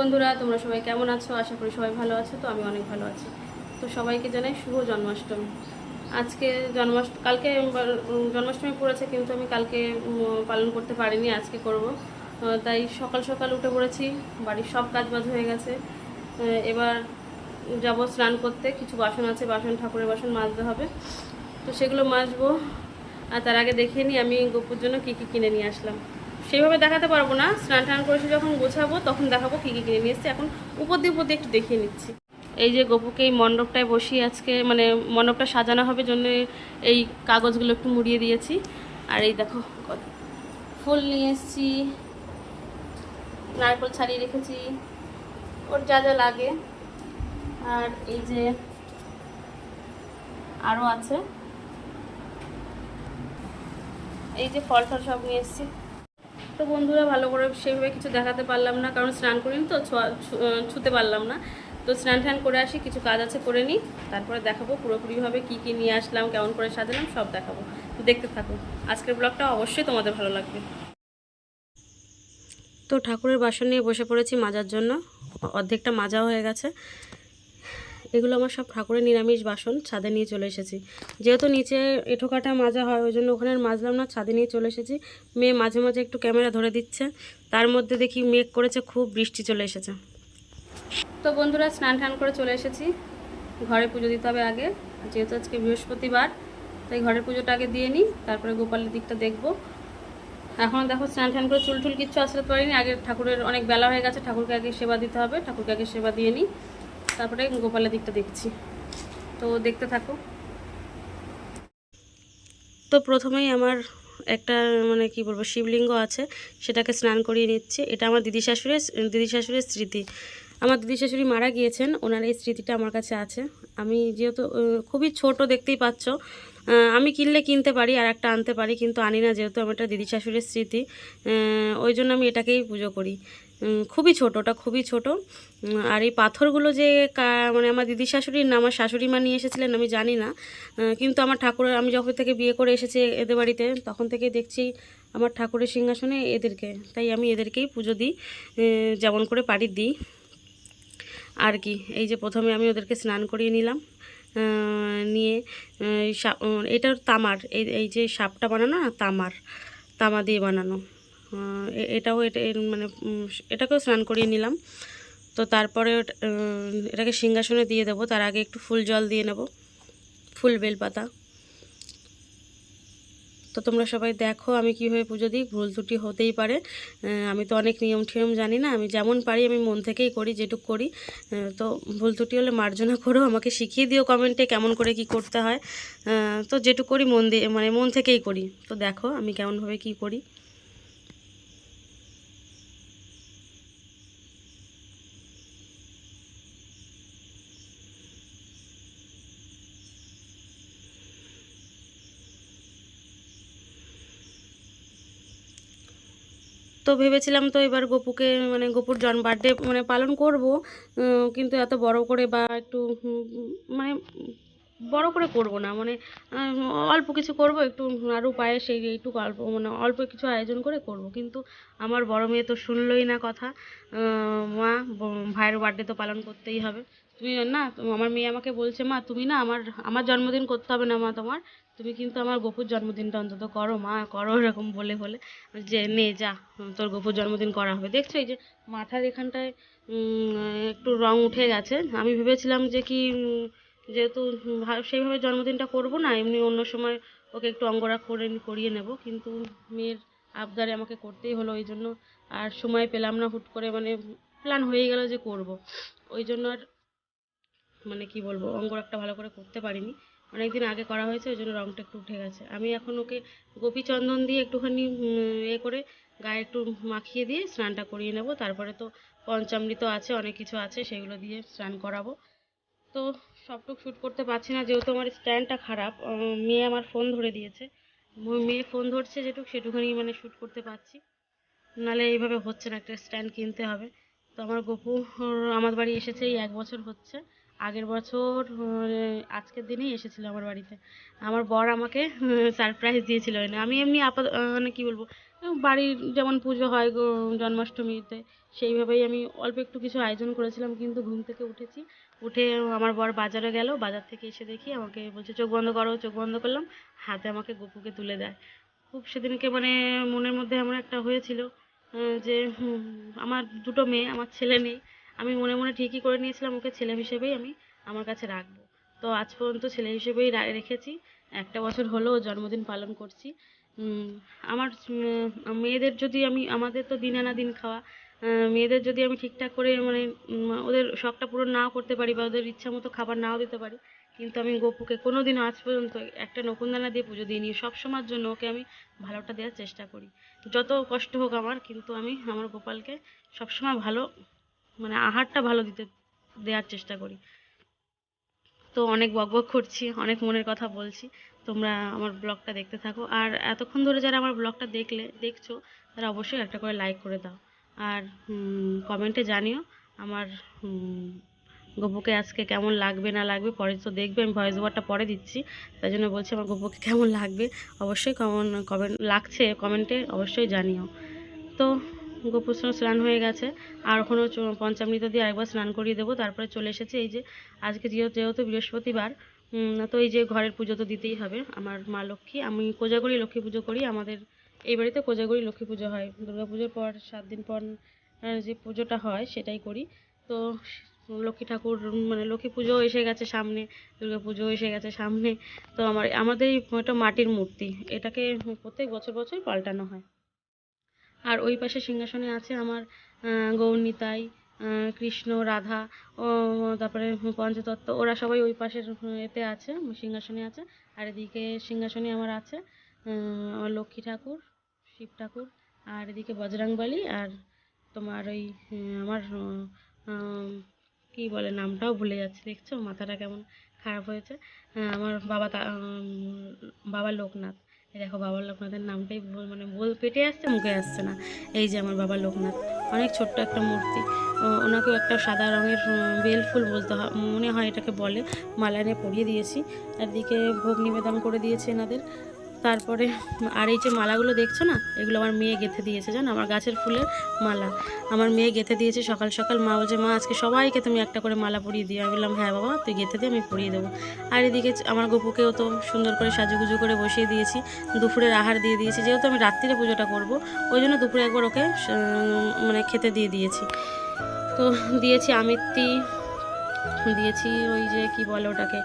বন্ধুরা, তোমরা সবাই কেমন আছো? আশা করি সবাই ভালো আছো। তো আমি অনেক ভালো আছি। তো সবাইকে জানাই শুভ জন্মাষ্টমী। আজকে কালকে জন্মাষ্টমী পড়েছে, কিন্তু আমি কালকে পালন করতে পারিনি, আজকে করব। তাই সকাল সকাল উঠে পড়েছি, বাড়ির সব কাজ বাজ হয়ে গেছে। এবার যাব স্নান করতে। কিছু বাসন আছে, ঠাকুরের বাসন মাজতে হবে, তো সেগুলো মাজবো। আর তার আগে দেখিয়ে নিই আমি গোপুর জন্য কী কী কিনে নিয়ে আসলাম। সেইভাবে দেখাতে পারবো না, স্নান টান করেছি যখন গোছাবো তখন দেখাবো কী কী কিনে নিয়ে এসেছি। এখন উপর দিয়ে একটু দেখিয়ে নিচ্ছি। এই যে গোপুকে এই মণ্ডপটায় বসিয়ে আজকে মানে মণ্ডপটা সাজানো হবে জন্য এই কাগজগুলো একটু মুড়িয়ে দিয়েছি। আর এই দেখো ফুল নিয়ে এসেছি, নারকেল ছাড়িয়ে রেখেছি, ওর যা যা লাগে। আর এই যে আরও আছে, এই যে ফল টল সব নিয়ে এসেছি। তো বন্ধুরা, ভালো করে সেভাবে কিছু দেখাতে পারলাম না, কারণ স্নান করিনি তো, ছুতে পারলাম না। তো স্নান টান করে আসি, কিছু কাজ আছে করে নিই, তারপরে দেখাবো পুরোপুরিভাবে কী কী নিয়ে আসলাম, কেমন করে সাজালাম সব দেখাবো। তো দেখতে থাকো, আজকের ব্লগটা অবশ্যই তোমাদের ভালো লাগবে। তো ঠাকুরের বাসন নিয়ে বসে পড়েছি মাজার জন্য, অর্ধেকটা মাজা হয়ে গেছে। এগুলো আমার সব ঠাকুরের নিরামিষ বাসন, ছাদে নিয়ে চলে এসেছি। যেহেতু নিচে এঁঠোকাটা মাজা হয়, ওই জন্য ওখানে মাজলাম না, ছাদে নিয়ে চলে এসেছি। মেয়ে মাঝে মাঝে একটু ক্যামেরা ধরে দিচ্ছে, তার মধ্যে দেখি মেঘ করেছে, খুব বৃষ্টি চলে এসেছে। তো বন্ধুরা, স্নান টান করে চলে এসেছি। ঘরে পুজো দিতে হবে আগে, যেহেতু আজকে বৃহস্পতিবার, তাই ঘরের পুজোটা আগে দিয়ে নিই, তারপরে গোপালের দিকটা দেখবো। এখন দেখো স্নান টান করে চুল টুল কিচ্ছু আসতে পারিনি, আগে ঠাকুরের অনেক বেলা হয়ে গেছে, ঠাকুরকে আগে সেবা দিতে হবে, ঠাকুরকে আগে সেবা দিয়ে নিই, তারপরে গোপালের দিকটা দেখছি। তো দেখতে থাকো। তো প্রথমেই আমার একটা মানে কি বলবো শিবলিঙ্গ আছে, সেটাকে স্নান করিয়ে নিচ্ছে। এটা আমার দিদি শাশুড়ির স্মৃতি। আমার দিদি শাশুড়ি মারা গিয়েছেন, ওনার এই স্মৃতিটা আমার কাছে আছে। আমি যেহেতু খুবই ছোট, দেখতেই পাচ্ছ, আমি কিনলে কিনতে পারি আর একটা আনতে পারি, কিন্তু আনি না, যেহেতু আমার এটা দিদি শাশুড়ির স্মৃতি। ওই জন্য আমি এটাকেই পুজো করি। খুবই ছোট, ওটা খুবই ছোট। আর এই পাথরগুলো যে মানে আমার দিদি শাশুড়ির না আমার শাশুড়ি মা নিয়ে এসেছিলেন আমি জানি না, কিন্তু আমার ঠাকুরের, আমি যখন থেকে বিয়ে করে এসেছি এদের বাড়িতে, তখন থেকেই দেখছি আমার ঠাকুরের সিংহাসনে এদেরকে, তাই আমি এদেরকেই পুজো দিই, যেমন করে পারি দিই আর কি। এই যে প্রথমে আমি ওদেরকে স্নান করিয়ে নিলাম, নিয়ে এটা তামার, এই যে সাপটা বানানো না, তামা দিয়ে বানানো, এটাও মানে এটাকেও স্নান করিয়ে নিলাম। তো তারপরে এটাকে সিংহাসনে দিয়ে দেবো, তার আগে একটু ফুল জল দিয়ে নেব, ফুল বেলপাতা। তো তোমরা সবাই দেখো আমি কীভাবে পুজো দিই, ভুল ত্রুটি হতেই পারে, আমি তো অনেক নিয়ম টিয়ম জানি না, আমি যেমন পারি আমি মন থেকেই করি, যেটুক করি। তো ভুল ত্রুটি হলে মার্জনা করো, আমাকে শিখিয়ে দিও কমেন্টে কেমন করে কি করতে হয়। তো যেটুক করি মন দিয়ে, মানে মন থেকেই করি। তো দেখো আমি কেমনভাবে কি করি। তো ভেবেছিলাম তো এবার গোপুকে মানে গোপুর বার্থডে মানে পালন করব, কিন্তু এত বড় করে বা একটু মানে বড় করে করব না, মানে অল্প কিছু করব, একটু নাড়ু পায়েস এইটুকু অল্প, মানে অল্প কিছু আয়োজন করে করব। কিন্তু আমার বড় মেয়ে তো শুনলই না কথা। মা, ভাইয়ের বার্থডে তো পালন করতেই হবে। তুমি না, আমার মেয়ে আমাকে বলছে, মা তুমি না আমার আমার জন্মদিন করতে হবে না মা তোমার, তুমি কিন্তু আমার গপুর জন্মদিনটা অন্তত করো মা, করো, এরকম বলে বলে যে নে যা, তোর গপুর জন্মদিন করা হবে। দেখছো এই যে মাথার এখানটায় একটু রং উঠে গেছে। আমি ভেবেছিলাম যে কি যেহেতু সেইভাবে জন্মদিনটা করব না, এমনি অন্য সময় ওকে একটু অঙ্গরাগ করিয়ে নেব, কিন্তু মেয়ের আবদারে আমাকে করতেই হলো, ওই জন্য আর সময় পেলাম না, হুট করে মানে প্ল্যান হয়ে গেল যে করব, ওই জন্য আর মানে কি বলবো অঙ্গরাগটা ভালো করে করতে পারিনি। অনেকদিন আগে করা হয়েছে, ওই জন্য রঙটা একটু উঠে গেছে। আমি এখন ওকে গোপী চন্দন দিয়ে একটুখানি এ করে গায়ে একটু মাখিয়ে দিয়ে স্নানটা করিয়ে নেব, তারপরে তো পঞ্চামৃত আছে, অনেক কিছু আছে, সেগুলো দিয়ে স্নান করাবো। তো সবটুক শ্যুট করতে পারছি না, যেহেতু আমার স্ট্যান্ডটা খারাপ, মেয়ে আমার ফোন ধরে দিয়েছে, মেয়ে ফোন ধরছে যেটুক সেটুখানি মানে শ্যুট করতে পারছি, নাহলে এইভাবে হচ্ছে না, একটা স্ট্যান্ড কিনতে হবে। তো আমার গপু আমার বাড়ি এসেছে এই 1 বছর হচ্ছে, আগের বছর আজকের দিনেই এসেছিল আমার বাড়িতে। আমার বর আমাকে সারপ্রাইজ দিয়েছিল এনে। আমি এমনি মানে কি বলবো, বাড়ির যেমন পুজো হয় জন্মাষ্টমীতে, সেইভাবেই আমি অল্প একটু কিছু আয়োজন করেছিলাম। কিন্তু ঘুম থেকে উঠেছি, উঠে আমার বর বাজারে গেল, বাজার থেকে এসে দেখি আমাকে বলছে চোখ বন্ধ করো। চোখ বন্ধ করলাম, হাতে আমাকে গপুকে তুলে দেয়। খুব সেদিনকে মানে মনের মধ্যে এমন একটা হয়েছিল যে আমার দুটো মেয়ে, আমার ছেলে নেই। আমি মনে মনে ঠিকই করে নিয়েছিলাম ওকে ছেলে হিসেবেই আমি আমার কাছে রাখবো। তো আজ পর্যন্ত ছেলে হিসেবেই রেখেছি। একটা বছর হলো ওর জন্মদিন পালন করছি। আমার মেয়েদের যদি আমি, আমাদের তো দিন আনা দিন খাওয়া, মেয়েদের যদি আমি ঠিকঠাক করে মানে ওদের শখটা পূরণ নাও করতে পারি বা ওদের ইচ্ছা মতো খাবার নাও দিতে পারি, কিন্তু আমি গপুকে কোনোদিনও আজ পর্যন্ত একটা নকুনদানা দিয়ে পুজো দিইনি। সবসময়ের জন্য ওকে আমি ভালোটা দেওয়ার চেষ্টা করি, যত কষ্ট হোক আমার, কিন্তু আমি আমার গোপালকে সবসময় ভালো মানে আহারটা ভালো দেওয়ার চেষ্টা করি। তো অনেক বকবক করছি, অনেক মনের কথা বলছি। তোমরা আমার ব্লগটা দেখতে থাকো, আর এতক্ষণ ধরে যারা আমার ব্লগটা দেখছো, তারা অবশ্যই একটা করে লাইক করে দাও। আর কমেন্টে জানিও আমার গপুকে আজকে কেমন লাগবে না লাগবে। পরে তো দেখবে, আমি ভয়েস ওভারটা পরে দিচ্ছি, তাই জন্য বলছি আমার গপুকে কেমন লাগবে অবশ্যই কমেন্ট কমেন্টে অবশ্যই জানিও। তো গোপুর স্নান হয়ে গেছে, আর ওখানেও পঞ্চামৃত দিয়ে আরেকবার স্নান করিয়ে দেবো। তারপরে চলে এসেছে এই যে আজকে যেহেতু বৃহস্পতিবার, তো এই যে ঘরের পুজো তো দিতেই হবে। আমার মা লক্ষ্মী, আমি কোজাগরি লক্ষ্মী পুজো করি। আমাদের এই বাড়িতে কোজাগরি লক্ষ্মী পুজো হয়, দুর্গা পুজোর পর 7 দিন পর যে পুজোটা হয় সেটাই করি। তো লক্ষ্মী ঠাকুর মানে লক্ষ্মী পুজো এসে গেছে সামনে, দুর্গা পুজো এসে গেছে সামনে। তো আমাদের একটা মাটির মূর্তি, এটাকে প্রত্যেক বছর বছর পাল্টানো হয়। আর ওই পাশে সিংহাসনে আছে আমার গৌর নিতাই, কৃষ্ণ, রাধা, ও তারপরে পঞ্চতত্ত্ব, ওরা সবাই ওই পাশের এতে আছে, সিংহাসনে আছে। আর এদিকে সিংহাসনে আমার আছে আমার লক্ষ্মী ঠাকুর, শিব ঠাকুর, আর এদিকে বজরংবলী, আর তোমার ওই আমার কি বলে নামটাও ভুলে যাচ্ছি, দেখছো মাথাটা কেমন খারাপ হয়েছে। আমার বাবা লোকনাথ। এই দেখো বাবা লোকনাথের নামটাই মানে পেটে আসছে, মুখে আসছে না। এই যে আমার বাবা লোকনাথ, অনেক ছোট্ট একটা মূর্তি। ওনাকেও একটা সাদা রঙের বেল ফুল বলতে হয় মনে হয় এটাকে বলে, মালা এনে পরিয়ে দিয়েছি। একদিকে ভোগ নিবেদন করে দিয়েছে এনাদের। তারপরে আর এই যে মালাগুলো দেখছো না, এগুলো আমার মেয়ে গেঁথে দিয়েছে, জানো, আমার গাছের ফুলের মালা আমার মেয়ে গেঁথে দিয়েছে। সকাল সকাল মা বলছে, মা আজকে সবাইকে তুমি একটা করে মালা পরিয়ে দিও। আমি বললাম হ্যাঁ বাবা, তুই গেঁথে দিয়ে আমি পরিয়ে দেবো। আর এদিকে আমার গপুকেও তো সুন্দর করে সাজুগুজু করে বসিয়ে দিয়েছি, দুপুরের আহার দিয়ে দিয়েছি। যেহেতু আমি রাত্রিরে পুজোটা করব, ওই জন্য দুপুরে একবার ওকে মানে খেতে দিয়ে দিয়েছি। তো দিয়েছি আমিত্তি, দিয়েছি ওই যে কি বলে ওটাকে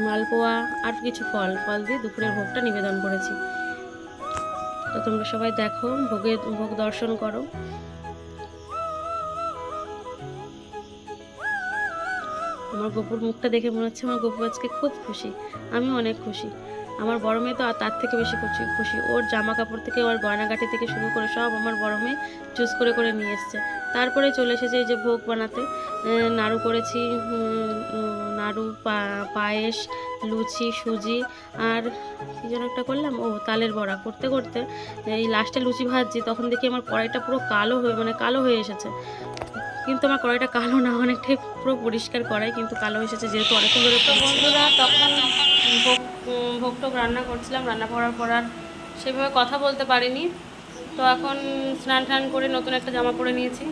মালপোয়া, আর কিছু ফল দিয়ে দুপুরের ভোগটা নিবেদন করেছি। তো তোমরা সবাই দেখো, ভোগ দর্শন করো। আমার গপুর মুখটা দেখে মনে হচ্ছে আমার গপু আজকে খুব খুশি, আমি অনেক খুশি। আমার বড় মেয়ে তো তার থেকে বেশি খুশি। ওর জামা কাপড় থেকে, ওর গয়নাগাটি থেকে শুরু করে সব আমার বড় মেয়ে চুজ করে করে নিয়ে এসছে। তারপরে চলে এসেছে এই যে ভোগ বানাতে। নাড়ু করেছি, নাড়ু, পায়েস, লুচি, সুজি, আর কী যেন একটা করলাম, তালের বড়া। করতে করতে এই লাস্টে লুচি ভাজছি, তখন দেখি আমার কড়াইটা পুরো কালো হয়ে এসেছে। কিন্তু আমার কড়াইটা কালো না, অনেকটাই পুরো পরিষ্কার কড়াই, কিন্তু কালো এসেছে যেহেতু অনেকক্ষণ ধরে। তো বন্ধুরা, তখন ভোগ টোগ রান্না করছিলাম, রান্না করার পর আর সেভাবে কথা বলতে পারিনি। তো এখন স্নান টান করে নতুন একটা জামা পরে নিয়েছি,